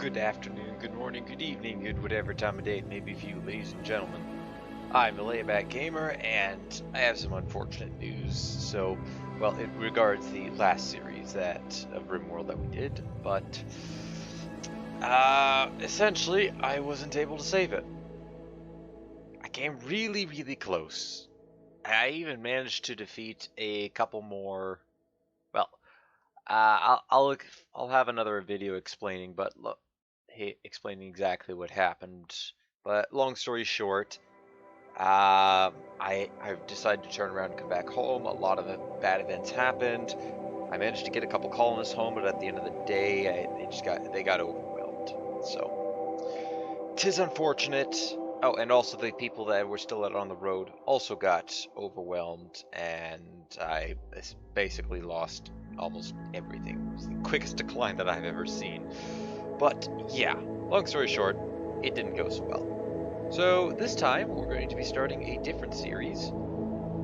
Good afternoon, good morning, good evening, good whatever time of day it may be for you, ladies and gentlemen. I'm a Layback Gamer, and I have some unfortunate news. So, well, it regards the last series of Rimworld that we did, but essentially, I wasn't able to save it. I came really, really close. I even managed to defeat a couple more. Well, I'll have another video explaining, but look, explaining exactly what happened. But long story short, I've decided to turn around and come back home. A lot of bad events happened. I managed to get a couple colonists home, but at the end of the day, they got overwhelmed. So 'tis unfortunate. Oh, and also the people that were still out on the road also got overwhelmed, and I basically lost almost everything. It was the quickest decline that I've ever seen. But yeah, long story short, it didn't go so well. So this time we're going to be starting a different series.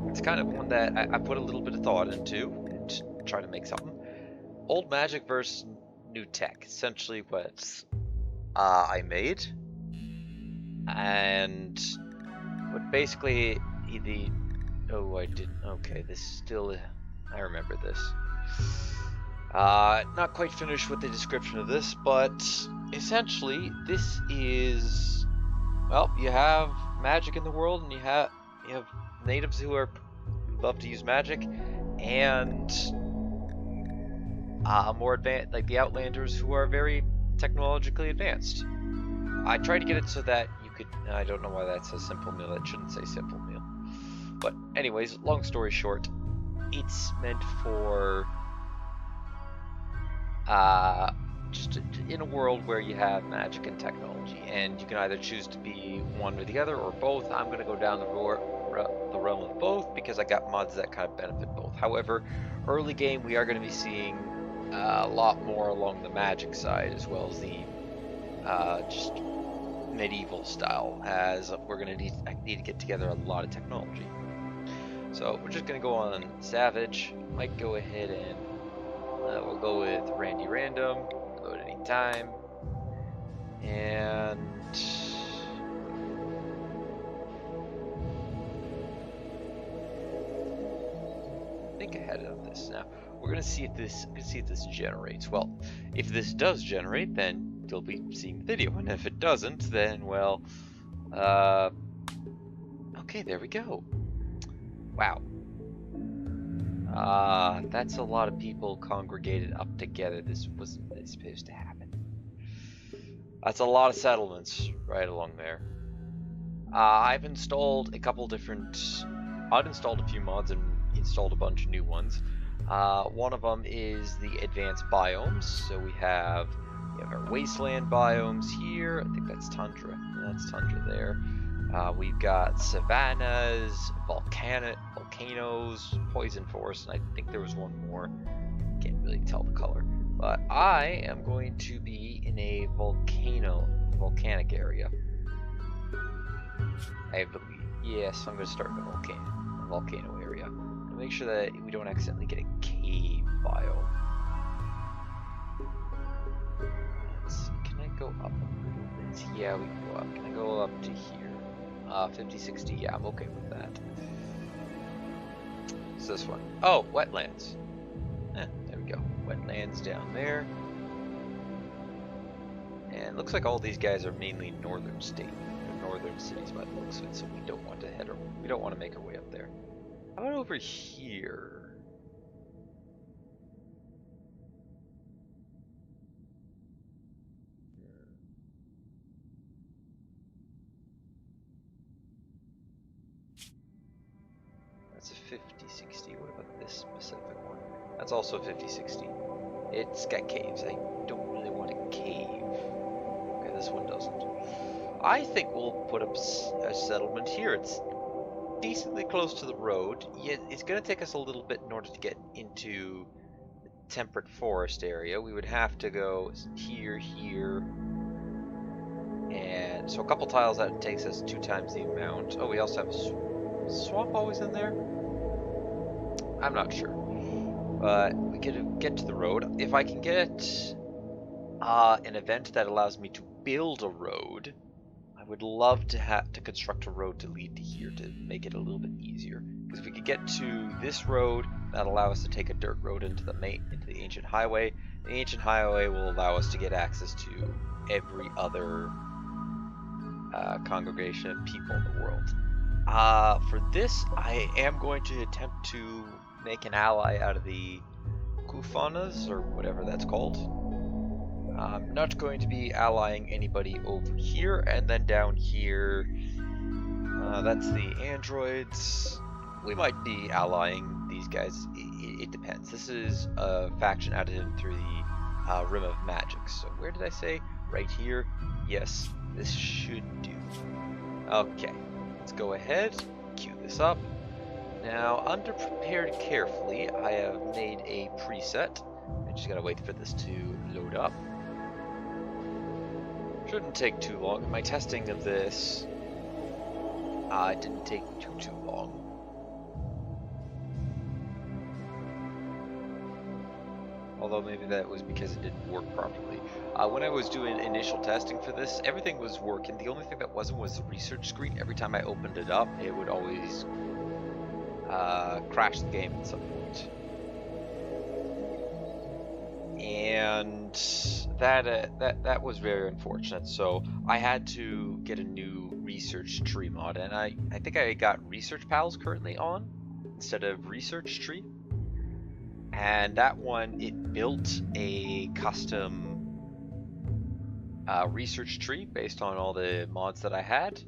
It's kind of one that I put a little bit of thought into and try to make something. Old magic versus new tech, essentially what I made. And but basically I didn't. Okay, this still, I remember this. Not quite finished with the description of this, but essentially this is, well, you have magic in the world, and you have natives who love to use magic, and more advanced, like the Outlanders, who are very technologically advanced. I tried to get it so that you could. I don't know why that says simple meal. That shouldn't say simple meal. But anyways, long story short, it's meant for just in a world where you have magic and technology, and you can either choose to be one or the other, or both. I'm going to go down the realm of both because I got mods that kind of benefit both. However, early game we are going to be seeing a lot more along the magic side, as well as the just medieval style, as we're going to need to get together a lot of technology. So we're just going to go on Savage. Might go ahead and we'll go with Randy Random, go at any time, and I think I had it on this. Now we're gonna see if this generates. Well, if this does generate, then you'll be seeing the video, and if it doesn't, then well, okay, there we go. Wow. That's a lot of people congregated up together. This wasn't really supposed to happen. That's a lot of settlements right along there. I've installed a couple different. Uninstalled a few mods and installed a bunch of new ones. One of them is the advanced biomes. So we have our wasteland biomes here. I think that's tundra. That's tundra there. We've got savannas, volcanoes, poison forest, and I think there was one more. Can't really tell the color. But I am going to be in a volcanic area. I believe. Yes, I'm going to start in a volcano area. To make sure that we don't accidentally get a cave biome. Let's see, can I go up a little bit? Yeah, we can go up. Can I go up to here? 50, 60, yeah, I'm okay with that. What's this one? Oh, wetlands. There we go. Wetlands down there. And looks like all these guys are mainly northern cities by the looks of it, so we don't want to make our way up there. How about over here? That's a 50-60. What about this specific one? That's also 50-60. It's got caves. I don't really want a cave. Okay, this one doesn't. I think we'll put up a settlement here. It's decently close to the road. Yet it's going to take us a little bit in order to get into the temperate forest area. We would have to go here, and so a couple tiles that takes us 2 times the amount. Oh, we also have a swamp always in there? I'm not sure. But we could get to the road. If I can get an event that allows me to build a road. I would love to have to construct a road to lead to here to make it a little bit easier. Because if we could get to this road, that'll allow us to take a dirt road into the ancient highway. The ancient highway will allow us to get access to every other congregation of people in the world. For this, I am going to attempt to make an ally out of the Kufanas, or whatever that's called. I'm not going to be allying anybody over here, and then down here, that's the androids. We might be allying these guys, it depends. This is a faction added in through the Rim of Magic, so where did I say? Right here. Yes, this should do. Okay, let's go ahead, queue this up. Now, under prepared carefully, I have made a preset. I just gotta wait for this to load up. Shouldn't take too long. My testing of this didn't take too long. Although maybe that was because it didn't work properly. When I was doing initial testing for this, everything was working. The only thing that wasn't was the research screen. Every time I opened it up, it would always crash the game at some point. And that was very unfortunate. So I had to get a new research tree mod, and I think I got Research Pals currently on instead of Research Tree. And that one, it built a custom research tree based on all the mods that I had,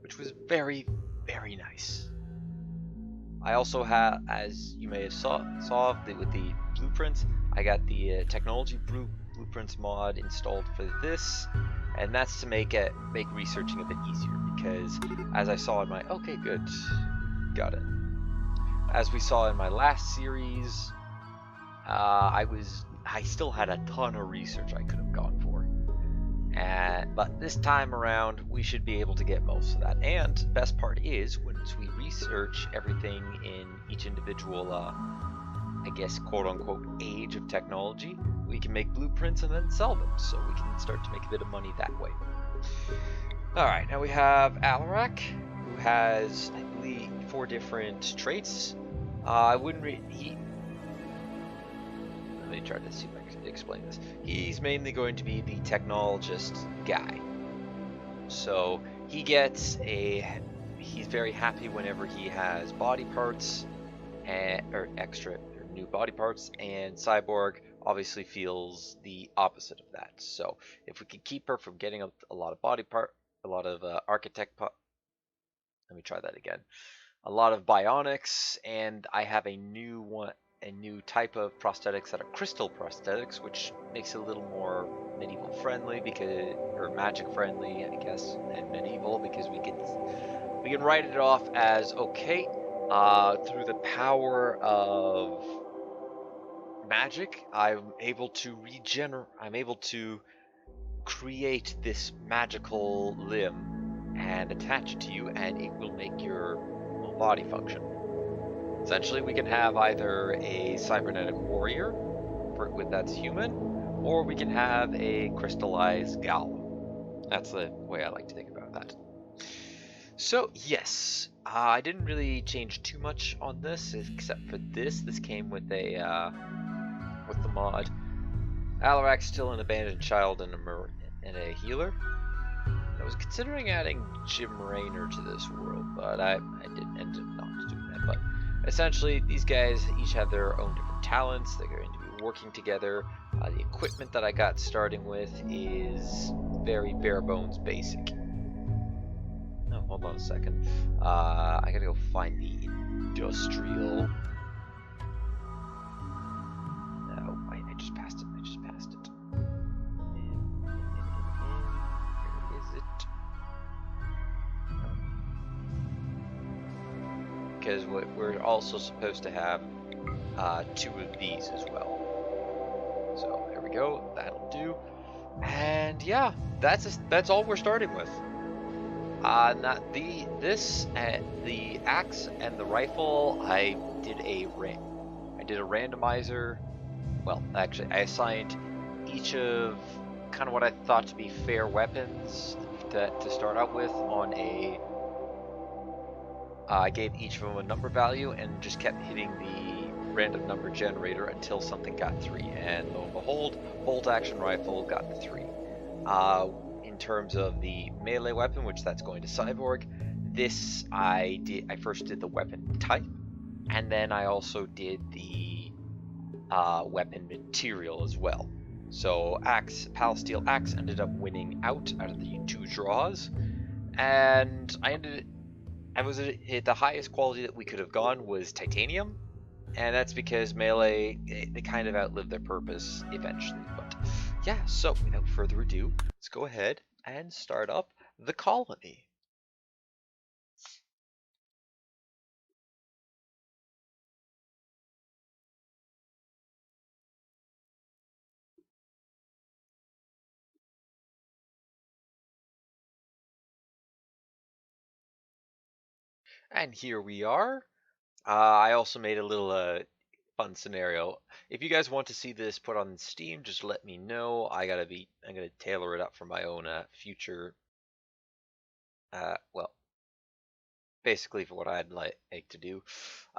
which was very, very nice. I also have, as you may have saw with the blueprints, I got the technology blueprints mod installed for this, and that's to make researching a bit easier, because as I saw in my, okay, good, got it. As we saw in my last series, I still had a ton of research I could have gone for, but this time around we should be able to get most of that. And best part is, once we research everything in each individual, I guess quote-unquote age of technology, we can make blueprints and then sell them, so we can start to make a bit of money that way. Alright, now we have Alarak, who has, I believe, 4 different traits. Let me try to see if I can explain this. He's mainly going to be the technologist guy. So he's very happy whenever he has body parts, or new body parts, and Cyborg obviously feels the opposite of that. So if we could keep her from getting a lot of architect let me try that again. A lot of bionics, and I have a new type of prosthetics that are crystal prosthetics, which makes it a little more medieval friendly, or magic friendly, I guess, and medieval, because we can write it off as, okay, through the power of magic, I'm able to create this magical limb and attach it to you, and it will make your body function. Essentially, we can have either a cybernetic warrior that's human, or we can have a crystallized golem. That's the way I like to think about that. So yes, I didn't really change too much on this, except for this. This came with the mod. Alarak's still an abandoned child and a healer. I was considering adding Jim Raynor to this world, but I didn't end up not doing that. But essentially, these guys each have their own different talents. They're going to be working together. The equipment that I got starting with is very bare bones basic. Oh, hold on a second. I gotta go find the industrial. No, I just passed it. Where is it? Because we're also supposed to have 2 of these as well. So there we go. That'll do. And yeah, that's all we're starting with. The axe and the rifle, I did a randomizer. Well, actually, I assigned each of kind of what I thought to be fair weapons to start out with on a... I gave each of them a number value and just kept hitting the random number generator until something got 3. And lo and behold, bolt action rifle got the 3. In terms of the melee weapon, which that's going to Cyborg, this I first did the weapon type, and then I also did the weapon material as well. So Pal Steel Axe ended up winning out of the 2 draws, and the highest quality that we could have gone was titanium, and that's because melee, they kind of outlived their purpose eventually. But yeah, so without further ado, let's go ahead and start up the colony. And here we are. I also made a little fun scenario. If you guys want to see this put on Steam, just let me know. I'm gonna tailor it up for my own future. Well, basically for what I'd like to do.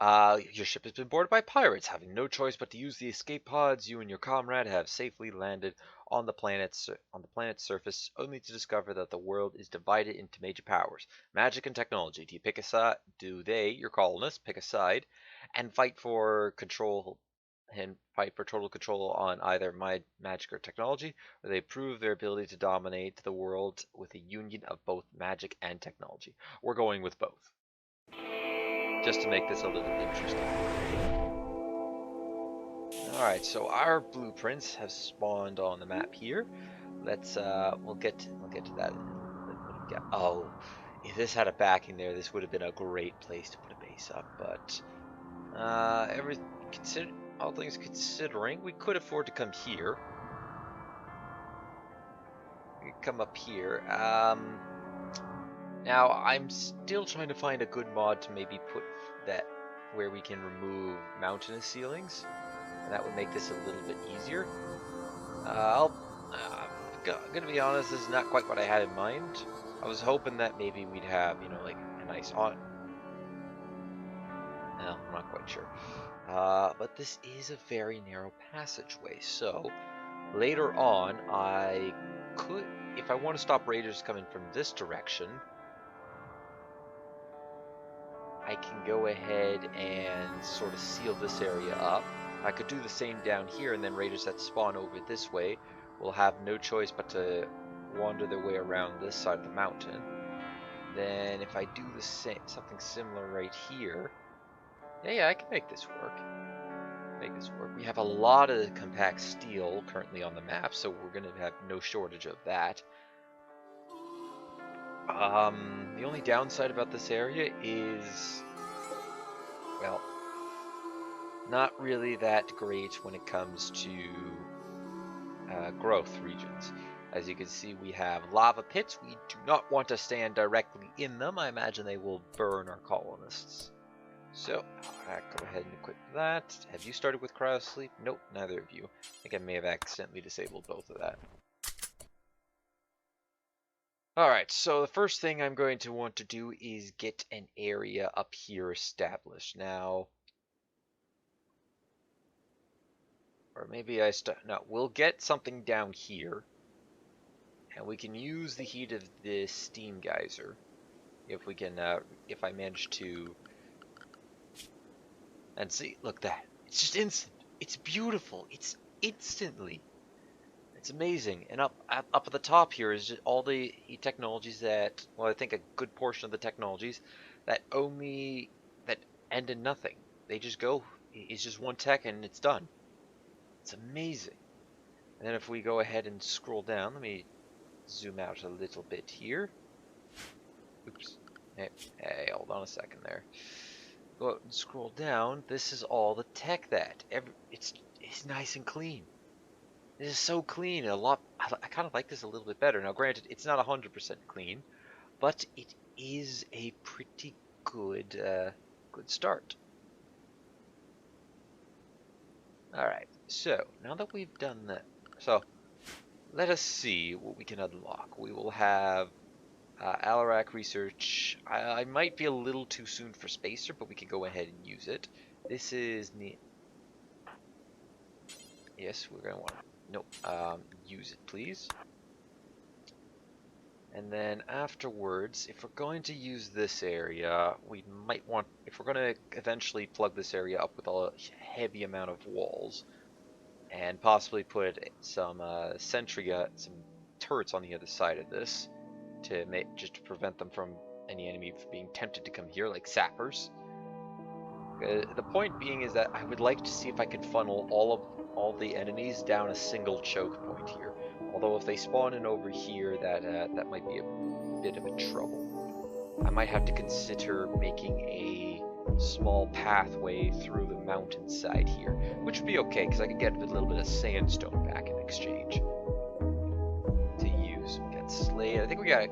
Your ship has been boarded by pirates. Having no choice but to use the escape pods, you and your comrade have safely landed on the planet's surface, only to discover that the world is divided into major powers: magic and technology. Do you pick a side? Do they, your colonists, pick a side and fight for total control on either magic or technology, or they prove their ability to dominate the world with a union of both magic and technology? We're going with both, just to make this a little interesting. Alright, so our blueprints have spawned on the map here. Let's we'll get to that. Oh, if this had a backing there, this would have been a great place to put a base up, but all things considering, we could afford to come here. We could come up here. Now, I'm still trying to find a good mod to maybe put that where we can remove mountainous ceilings, and that would make this a little bit easier. I'm gonna be honest, this is not quite what I had in mind. I was hoping that maybe we'd have, you know, like a nice no, I'm not quite sure. But this is a very narrow passageway, so later on I could, if I want to stop raiders coming from this direction, I can go ahead and sort of seal this area up. I could do the same down here, and then raiders that spawn over this way will have no choice but to wander their way around this side of the mountain. Then if I do the same, something similar right here, yeah, I can make this work. We have a lot of compact steel currently on the map, so we're going to have no shortage of that. The only downside about this area is, well, not really that great when it comes to growth regions. As you can see, we have lava pits. We do not want to stand directly in them. I imagine they will burn our colonists. So, go ahead and equip that. Have you started with cryo sleep? Nope, neither of you. I think I may have accidentally disabled both of that. Alright, so the first thing I'm going to want to do is get an area up here established. Now, or maybe no, we'll get something down here, and we can use the heat of this steam geyser if we can, if I manage to. And see, look, that it's just instant. It's beautiful. It's instantly. It's amazing. And up at the top here is just all the technologies that, well, I think a good portion of the technologies that end in nothing. They just go. It's just one tech and it's done. It's amazing. And then if we go ahead and scroll down, let me zoom out a little bit here. Oops. Hey, hold on a second there. Go out and scroll down. This is all the tech that it's nice and clean. This is so clean. I kind of like this a little bit better. Now, granted, it's not 100% clean, but it is a pretty good good start. All right. So now that we've done that, so let us see what we can unlock. We will have Alarak research. I might be a little too soon for Spacer, but we can go ahead and use it. This is neat. Yes, we're gonna want to. Nope. Use it, please. And then afterwards, if we're going to use this area, we might want, if we're going to eventually plug this area up with a heavy amount of walls, and possibly put some some turrets on the other side of this, to make, just to prevent them from, any enemy from being tempted to come here, like sappers. The point being is that I would like to see if I can funnel all the enemies down a single choke point here. Although if they spawn in over here, that might be a bit of a trouble. I might have to consider making a small pathway through the mountainside here, which would be okay because I could get a little bit of sandstone back in exchange to use. Get slate. I think we got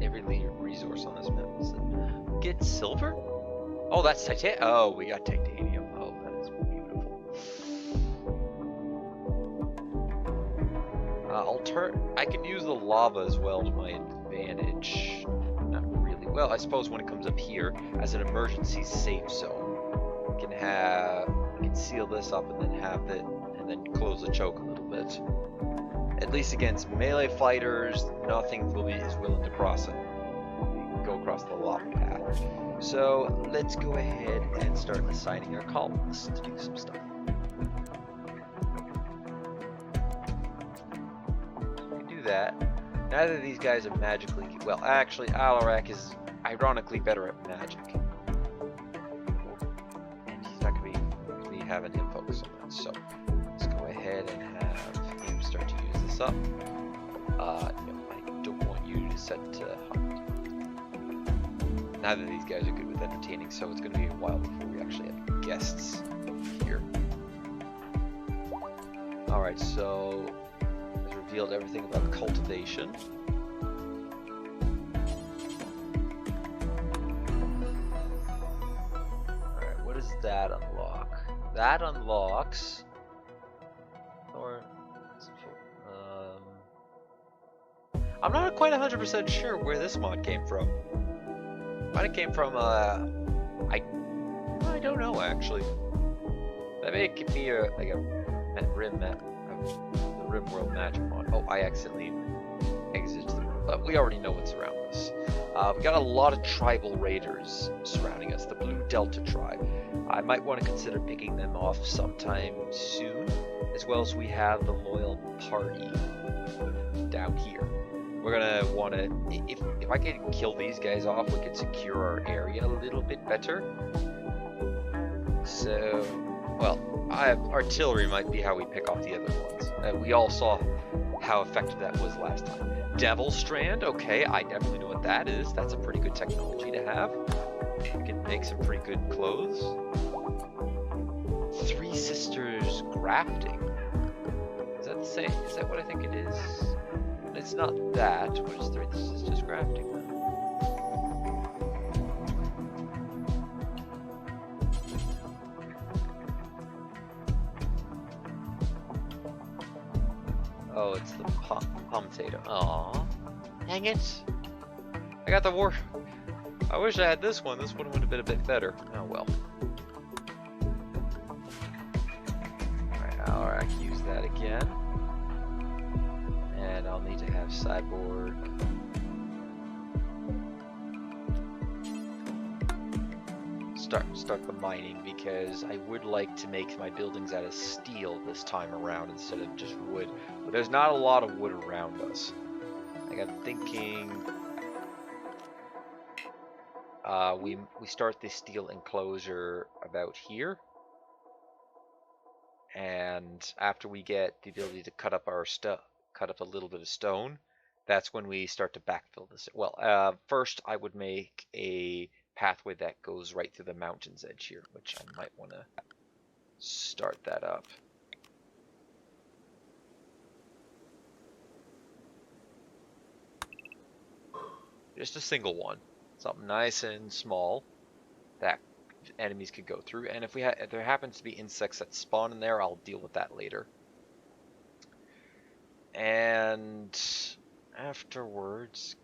every resource on this map. So get silver. Oh, that's titanium. Oh, we got titanium. Oh, that is beautiful. I can use the lava as well to my advantage. Not really. Well, I suppose when it comes up here as an emergency safe zone, we can seal this up and then have it, and then close the choke a little bit. At least against melee fighters, nothing is willing to cross it. Go across the lava path. So let's go ahead and start assigning our columnists to do some stuff. We can do that. Neither of these guys are magically, well, actually Alarak is ironically better at magic. And he's not going to be having him focus on that. So let's go ahead and have him start to use this up. No, I don't want you to set to hunt. Neither of these guys are good with entertaining, so it's going to be a while before we actually have guests here. Alright, so it's revealed everything about cultivation. Alright, what does that unlock? That unlocks... Or... I'm not quite 100% sure where this mod came from. Might have came from, I don't know actually. Maybe it could be like a rim map, the Rimworld magic mod. Oh, I accidentally exited, but we already know what's around us. We got a lot of tribal raiders surrounding us, the Blue Delta tribe. I might want to consider picking them off sometime soon, as well as we have the Loyal Party down here. We're gonna want to, if I can kill these guys off, we can secure our area a little bit better. So, well, artillery might be how we pick off the other ones. We all saw how effective that was last time. Devil Strand, okay, I definitely know what that is. That's a pretty good technology to have. We can make some pretty good clothes. Three Sisters Grafting. Is that the same? Is that what I think it is? It's not that. What is Three Sisters Grafting? Oh, it's the potato. Aww. Dang it. I got the war. I wish I had this one. This one would have been a bit better. Oh well. Alright, I'll use that again. And I'll need to have Cyborg start the mining, because I would like to make my buildings out of steel this time around instead of just wood. But there's not a lot of wood around us. Like, I'm thinking we start the steel enclosure about here, and after we get the ability to cut up our stuff, cut up a little bit of stone, that's when we start to backfill this. Well, first I would make a pathway that goes right through the mountain's edge here, which I might want to start that up. Just a single one, something nice and small that enemies could go through. And if there happens to be insects that spawn in there, I'll deal with that later. And afterwards,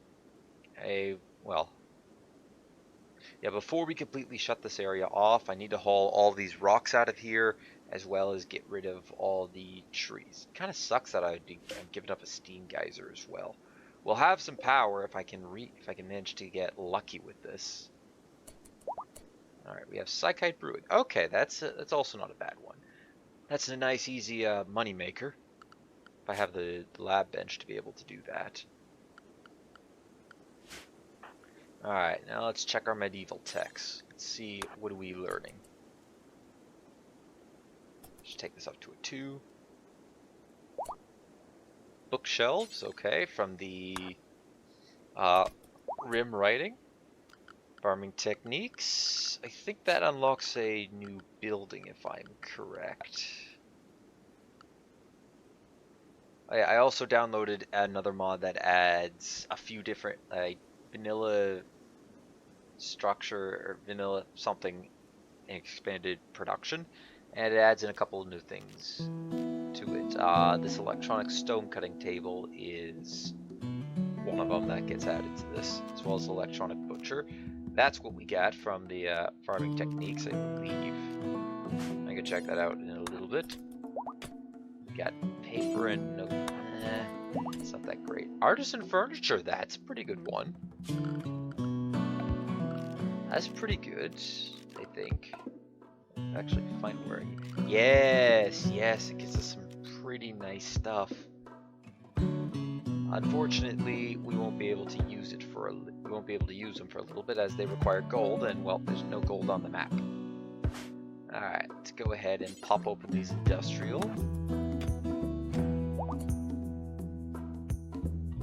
well, yeah, before we completely shut this area off, I need to haul all these rocks out of here, as well as get rid of all the trees. Kind of sucks that I'm giving up a steam geyser as well. We'll have some power if I can manage to get lucky with this. All right, we have Psychite Brewing. Okay, that's also not a bad one. That's a nice, easy money maker. If I have the lab bench to be able to do that. All right, now let's check our medieval texts. Let's see, what are we learning? Just take this up to a 2. Bookshelves, okay, from the Rim writing. Farming techniques. I think that unlocks a new building if I'm correct. I also downloaded another mod that adds a few different vanilla structure or vanilla something in expanded production, and it adds in a couple of new things to it. This electronic stone cutting table is one of them that gets added to this, as well as electronic butcher. That's what we got from the farming techniques, I believe. I can check that out in a little bit. We got paper and no, it's not that great. Artisan furniture, that's a pretty good one. That's pretty good, I think. Actually, find where. Yes, it gives us some pretty nice stuff. Unfortunately, we won't be able to use it for we won't be able to use them for a little bit as they require gold, and well, there's no gold on the map. All right, let's go ahead and pop open these industrial.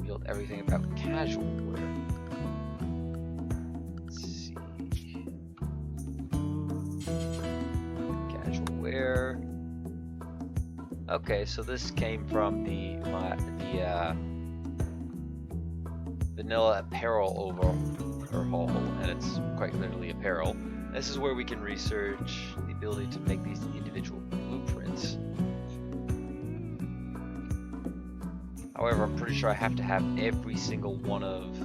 Build everything about casual wear. Let's see. Casual wear. Okay, so this came from the vanilla apparel overhaul, and it's quite literally apparel. This is where we can research the ability to make these individual blueprints. However, I'm pretty sure I have to have every single one of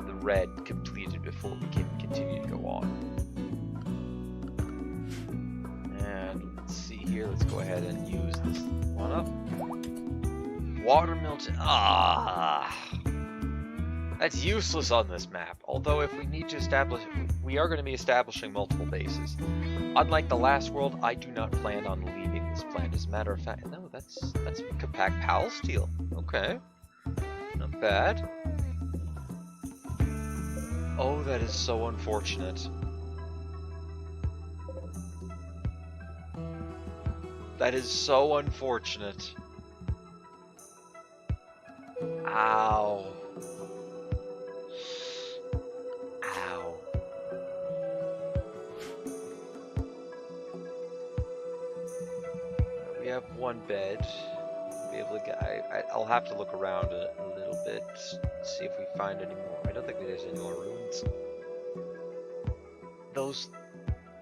the red completed before we can continue to go on. And let's see here, let's go ahead and use this one up. Watermill. That's useless on this map, although if we need to establish, we are going to be establishing multiple bases. Unlike the last world, I do not plan on leaving this planet. As a matter of fact, no, that's compact pal steel. Okay, not bad. Oh, that is so unfortunate. That is so unfortunate. Ow. We have one bed. We'll be able to get. I'll have to look around a little bit, see if we find any more. I don't think there's any more ruins. Those,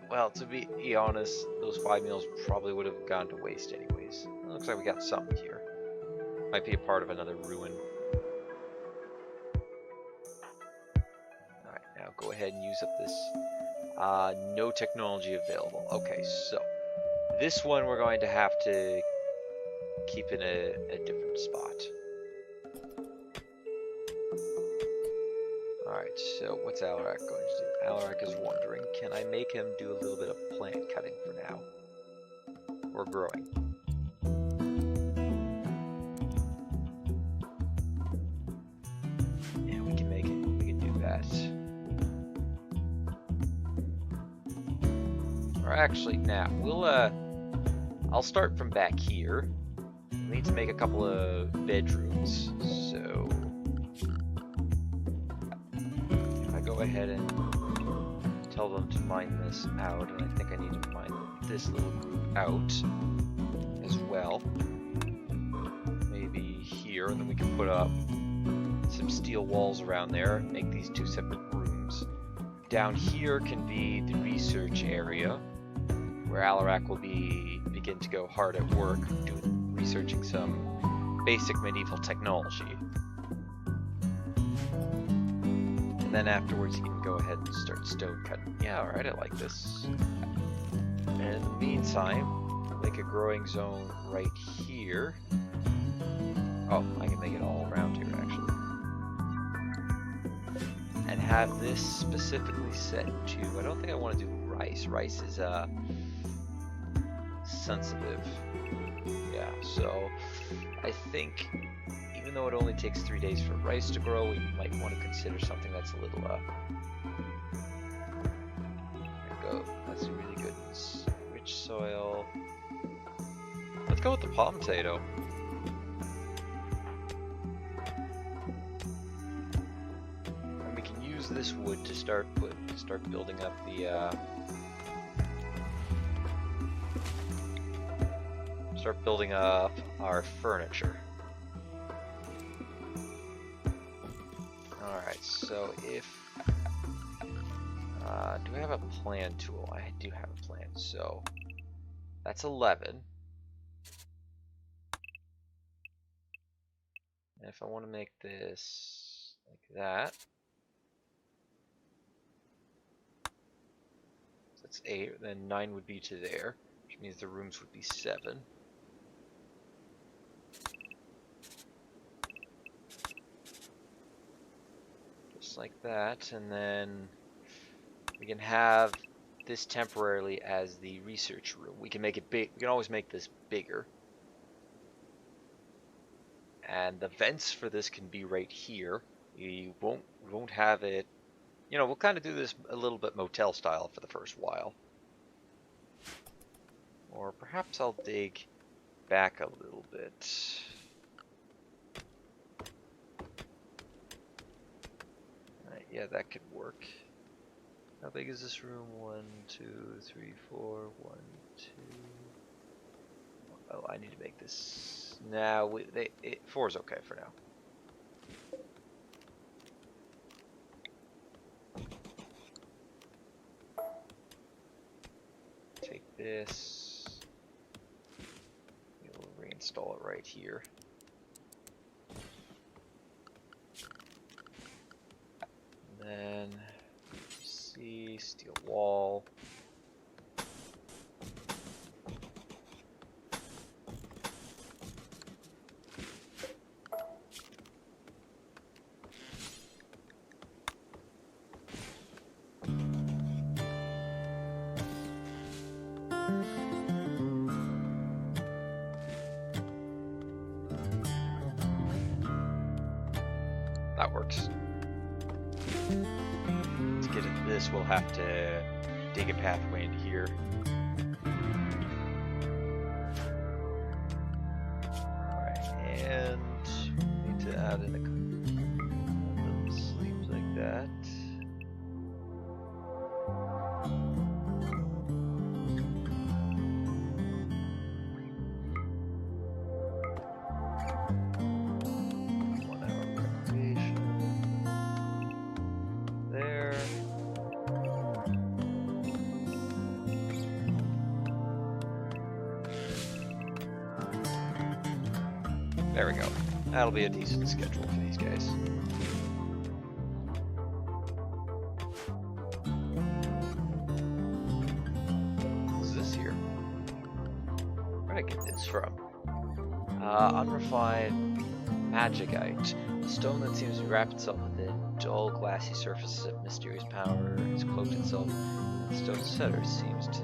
well, to be honest, those 5 meals probably would have gone to waste anyways. It looks like we got something here. Might be a part of another ruin. Alright, now go ahead and use up this. No technology available. Okay, so this one we're going to have to keep in a different spot. Alright, so what's Alarak going to do? Alarak is wondering, can I make him do a little bit of plant cutting for now? Or growing? Yeah, we can make it. We can do that. Or actually, now, we'll, I'll start from back here. We need to make a couple of bedrooms, so if I go ahead and tell them to mine this out, and I think I need to mine this little group out as well. Maybe here, and then we can put up some steel walls around there and make these 2 separate rooms. Down here can be the research area, where Alarak will begin to go hard at work researching some basic medieval technology. And then afterwards you can go ahead and start stone cutting. Yeah, alright, I like this. And in the meantime, make a growing zone right here. Oh, I can make it all around here actually. And have this specifically set to, I don't think I want to do rice. Rice is sensitive. Yeah, so I think even though it only takes 3 days for rice to grow, we might want to consider something that's a little there we go. That's really good. Rich soil. Let's go with the palm potato. And we can use this wood to start building up the start building up our furniture. Alright, so if do I have a plan tool? I do have a plan, so that's 11. And if I want to make this like that, so that's 8, then 9 would be to there, which means the rooms would be 7. Just like that, and then we can have this temporarily as the research room. We can make it big. We can always make this bigger. And the vents for this can be right here. We won't have it, you know, we'll kind of do this a little bit motel style for the first while. Or perhaps I'll dig back a little bit. Alright, yeah, that could work. How big is this room? 1, 2, 3, 4, 1, 2. Oh, I need to make this. Now, 4 is okay for now. Take this. We'll reinstall it right here. And then, see, steel wall. That works. To get into this, we'll have to dig a pathway in here. Alright, and we need to add in a little sleeves like that. There we go. That'll be a decent schedule for these guys. What's this here? Where did I get this from? Unrefined magicite. A stone that seems to wrap itself within dull, glassy surfaces of mysterious power. It's cloaked itself. The stone setter seems to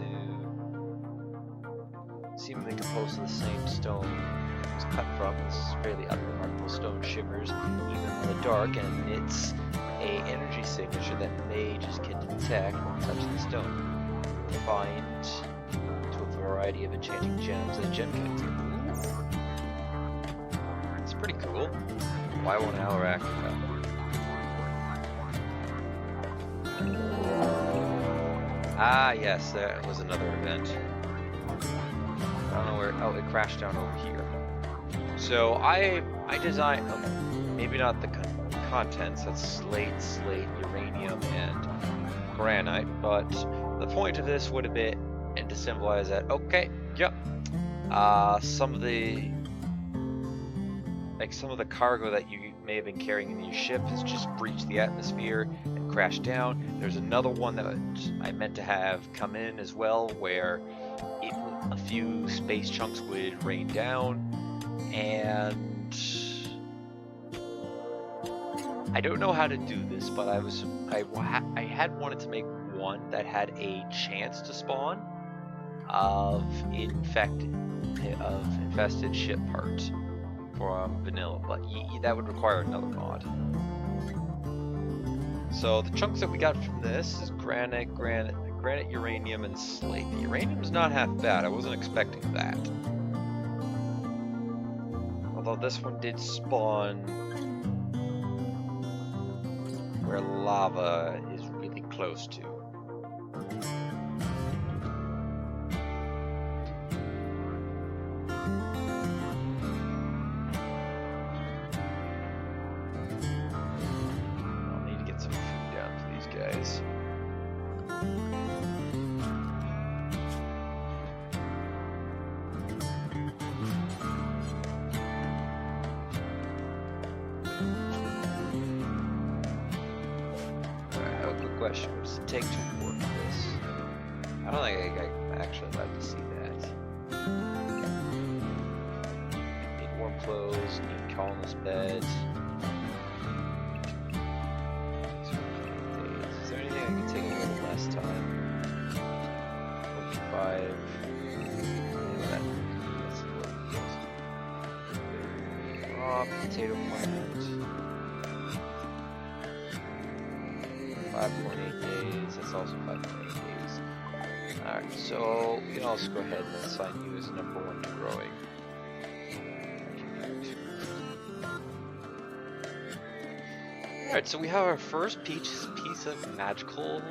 seemingly composed of the same stone was cut from. This fairly unremarkable stone shimmers even in the dark, and it's a energy signature that may just can detect when touching the stone. Refined to a variety of enchanting gems that gem can do. It's pretty cool. Why won't Alarak? Ah, yes, that was another event. I don't know where. Oh, it crashed down over here. So I designed, maybe not the contents, that's slate, uranium, and granite, but the point of this would have been, and to symbolize that, okay, yep, some of the like some of the cargo that you may have been carrying in your ship has just breached the atmosphere and crashed down. There's another one that I meant to have come in as well, where a few space chunks would rain down, and I don't know how to do this, but I had wanted to make one that had a chance to spawn of infested ship parts from vanilla, but that would require another mod. So the chunks that we got from this is granite, uranium, and slate. The uranium's not half bad. I wasn't expecting that. Although this one did spawn where lava is really close to. I'll need to get some food down for these guys. Question, what does it take to work this? I don't think I actually like to see that. Need warm clothes, need colonist beds. Is there anything I can take a little less time? 45. Potato plant. 5.8 days, that's also 5.8 days. Alright, so we can also go ahead and assign you as number 1 to growing. Alright, so we have our first piece of magical,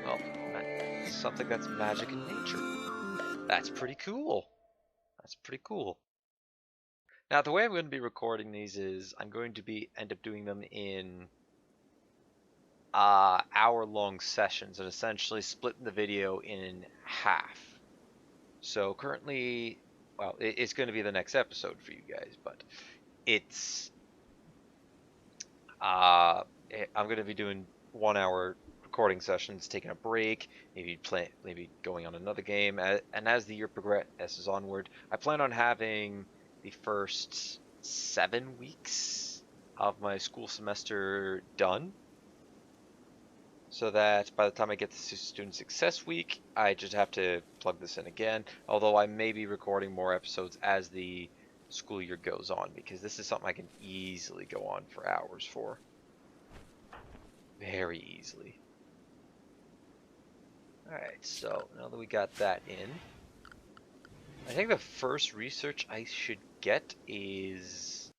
well, something that's magic in nature. That's pretty cool. That's pretty cool. Now, the way I'm going to be recording these is I'm going to end up doing them in hour-long sessions and essentially splitting the video in half. So currently, well, it's going to be the next episode for you guys, but it's I'm going to be doing 1 hour recording sessions, taking a break, maybe going on another game, and as the year progresses onward, I plan on having the first 7 weeks of my school semester done, so that by the time I get to Student Success Week, I just have to plug this in again, although I may be recording more episodes as the school year goes on, because this is something I can easily go on for hours for. Very easily. Alright, so now that we got that in, I think the first research I should get is